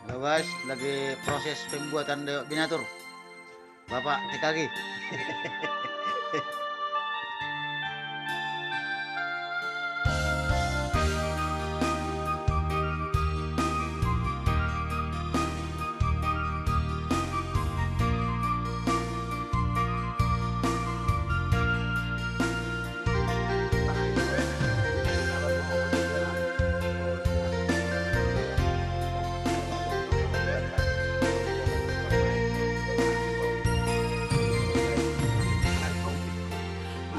Halo guys, lagi proses pembuatan deok binatur. Bapak TKG.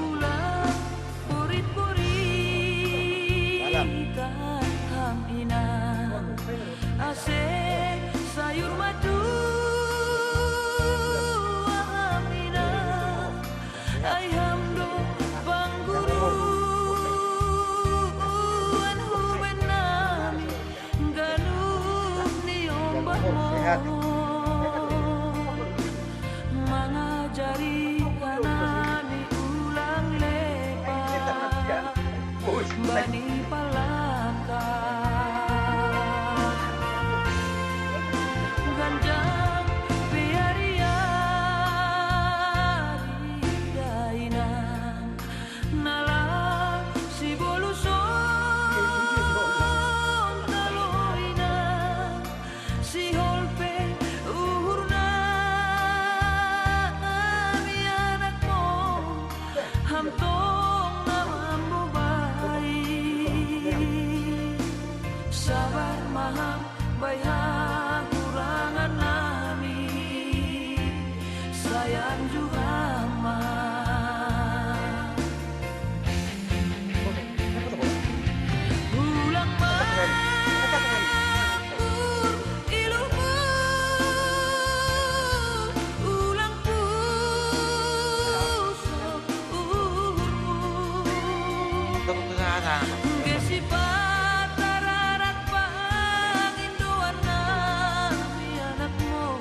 Ulang puri-puri ikan inang ase sayur madu aminah ayam do pangguru anhu benami ganuh niombah mengajari anani ulang lepas bani palangka ganjang piariari dainang nalang si bolusong taloina si holpe uhurna mi anak mo hamtong namambo sabar maham bayang kurangan nami sayang juga mah ulang mangkur ilumu ulang pusok uhurmu Tepuk kesehatan. Gesipat tararat panginduan nami anakmu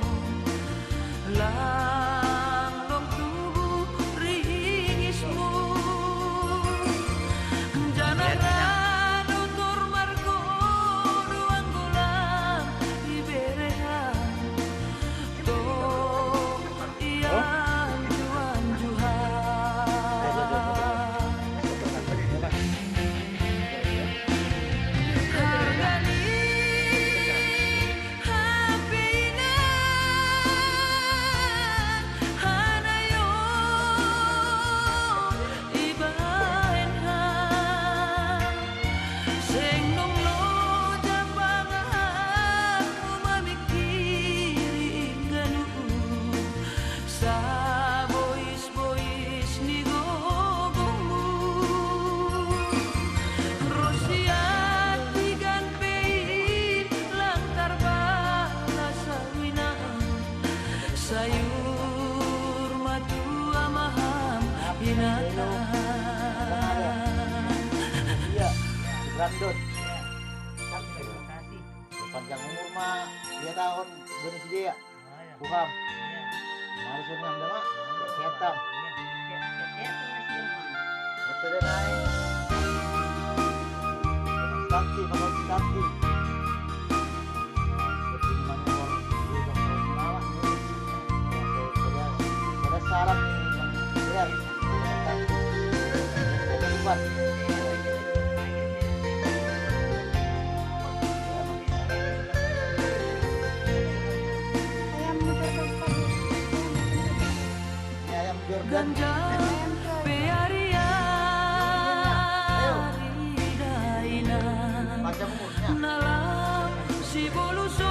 langgong tubuh ringismu janaran utur margo duang gulang iberehan tong ian juan juhan hargani hapina hanayo ibaenha sing nunglo jambangan mamikiri ganu sa bois ni gogomu Rosiat tigan pein lantar bala sawinaan sayur madu amaham binatang Iya, si Brandon. Terima kasih. Panjang umur mah dia tahun bonus dia. Oh, ya. Bukan. Iya. Harus unang dah mak. Setam. Iya. Sehat masih mah. Betul deh naik. Konstansi, konstansi. Bertimbang nomor dua tahun lama nih. Pada syarat lihat. Buat. Ayam Jordan. ganjang peariari dainang Panjang umurnya. nalam si bolusong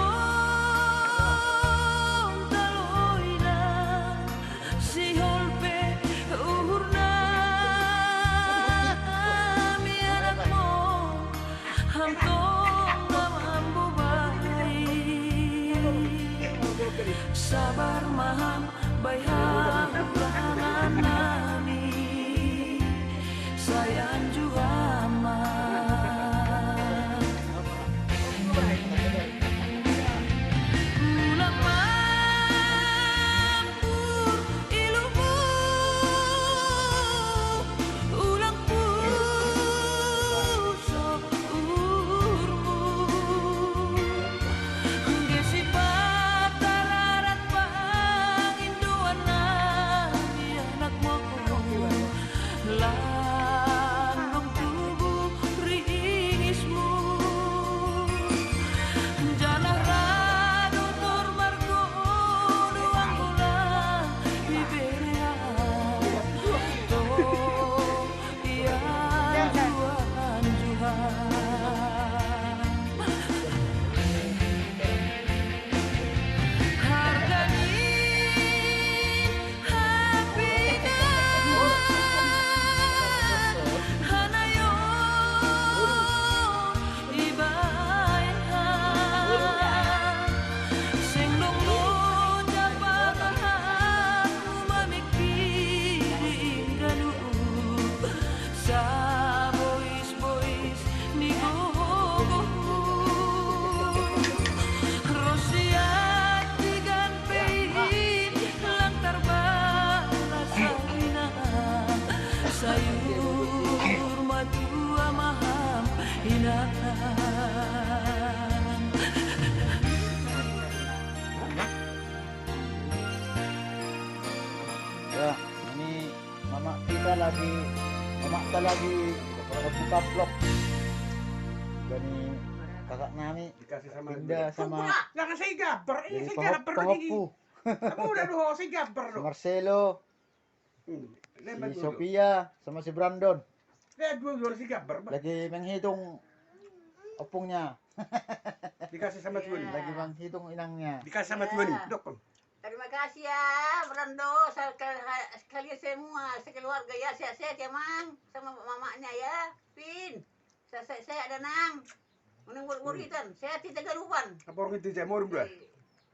taloina si holpe uhurna mi anakmo hamtong namambo sabar maham bayang kurangan nami sayur matua maham hinaan. Ya, ini mama kita lagi buka vlog. Gani kakak Nami Dikasih sama pindah sama jangan saya gabar, ini jadi saya gabar begini. pengopu. Kamu udah doh, saya gabar Si doh. Marcelo, Lebat si dulu. Sophia, sama si Brandon Lihat dulu saya gabar. lagi menghitung opungnya, Dikasih sama Tuhan. lagi menghitung inangnya. Dikasih sama Tuhan. Dok. Terima kasih ya, Brando. Sekalian semua, sekeluarga ya, sehat-sehat ya, Mang. Sama mamanya ya, Pin. Saya ada nang. Menunggu-uritan, sehat tidak garupan. Apa orang itu jamur udah?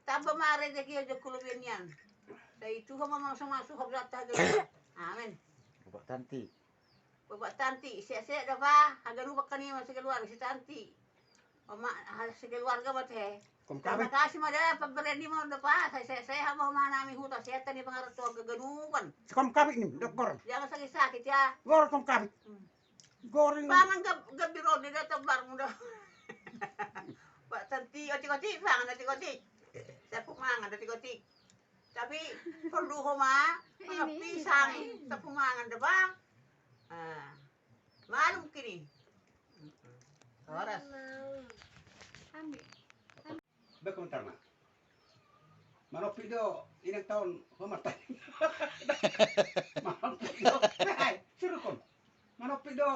Tambah mare deh kia jo kulubian. Saya itu sama masuk habis tahu. Amin. Bapak Tanti, Bapak Tanti, sehat-sehat dah Pak. Agak lupa kan ini masih keluarga si Tanti. Mama sekeluarga mah teh. Kom Terima kabeh. kasih mada pemberian di mana Pak. Saya hamba manami huta sehat ni pengaruh tua kegenupan. Kom kabeh ini, dok gor. Jangan sakit-sakit ya. Gor kom kabeh. Goreng. Pangan gabiro di datang barang dah. Pak Tanti, otik-otik, pangan otik-otik. Saya pumangan otik-otik. Tapi perlu homa, mga pisang, sa pumangan dah bang. Malum kini. Oras. Berkomentar na. Manopi do, ilang taon mamatay. Manopi do. Hai, suruh kon. Manopi do,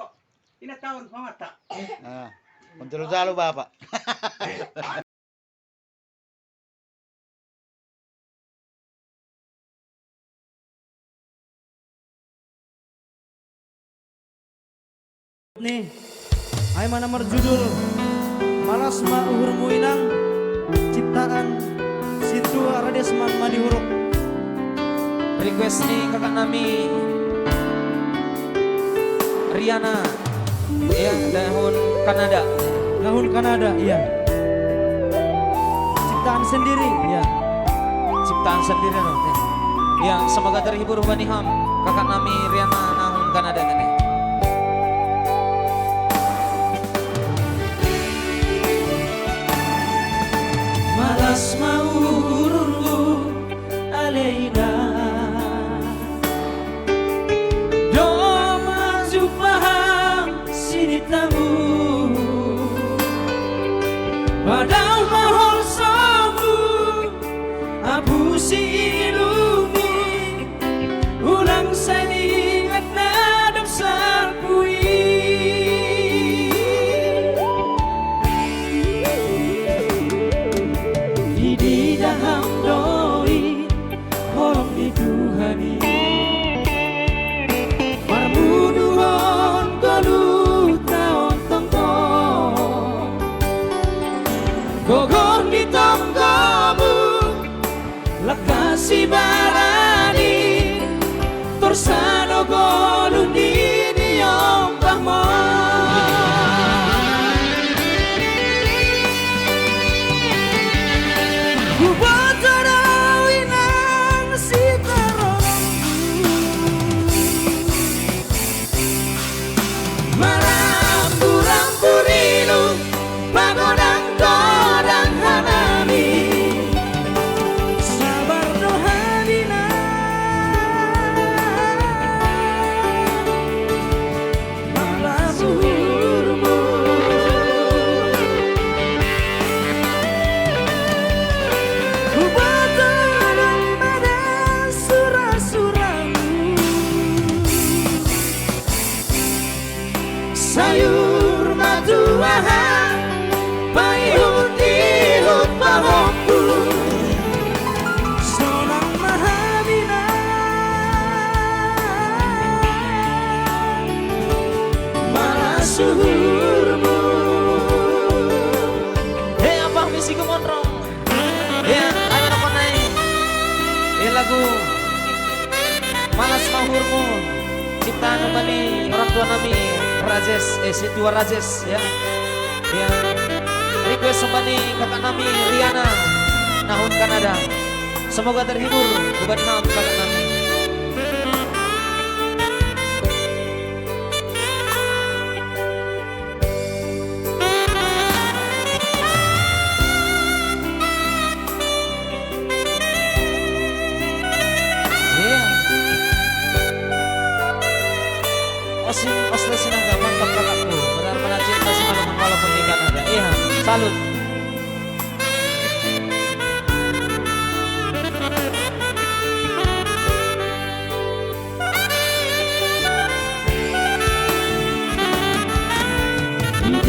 ilang taon mamata. nah, jalo bapak. Nih, ay mana judul Malas Mauhur Muinang ciptaan Situ Radesman Madihuruk. Request nih kakak Nami Riana yang dahun Kanada. Tahun Kanada, iya. Ciptaan sendiri, iya. Ciptaan sendiri no. Ya, semoga terhibur Bani Ham kakak Nami Riana nahun Kanada tadi. Malas Mauhurmu Aleina Do maju paham sini tamu Padahal mahal sabu Abu si ilumi Ulang saya ingat nadam sarpui Di daham doi Horong di Tuhani Marbuduhon kolu taon tongkong Gogor di tonggomu Lekasi barani Torsano golun di niom sayur matuahan payut-ihut pahokku sonang mahabina malah suhurmu Apa misi kemonrong? Ya, ayo apa naik? Lagu Malas Mahurmu ciptaan Bani orang tua Nami Rajes, Situ Rajes ya. Ya. Request Bani kakak Nami Riana nahun Kanada. Semoga terhibur Bani Ham kakak Nami. osim osles sinaga mantap kakakku. Benar-benar cinta si Malungun walaupun di Kanada. Iya, salut.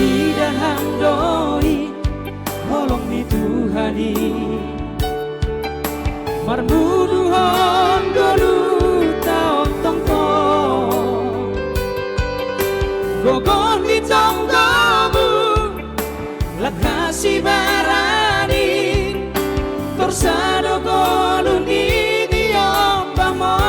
Di dahang doi holong ni Tuhani marmuduhon dolu taon tongko gogon di tongkomu lakasi barani torsado golun ini ombamo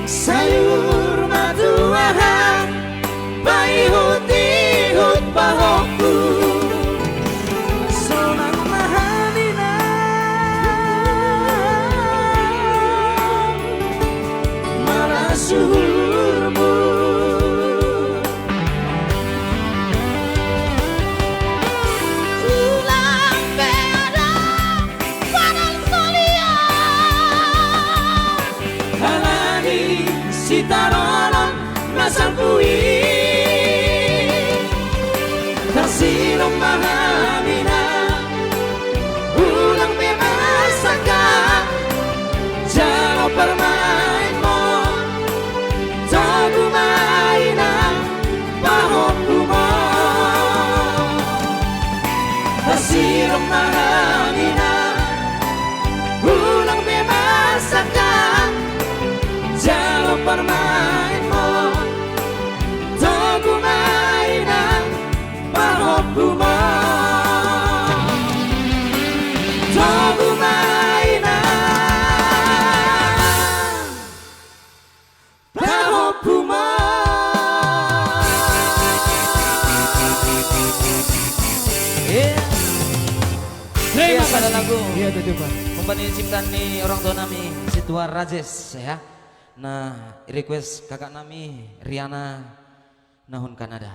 sayur maduahan bayi hut pahokku sonang mahamina malah suhurmu Tulang beda padan solia halani si taronon nasangkui kasih mahamina ulang memasaka jalo permain mo jago mainan pahokku mo kasih mahamina ulang memasaka jalo permain mo jago mainan pahokku mo jago mainan pahokku mo. Iya. Iya, Terima pada kasih. lagu. Iya, tuh Pak. Kembali ciptaan nih orang tua nami Situa Rajes ya. Nah, request kakak nami Riana Nahun Kanada.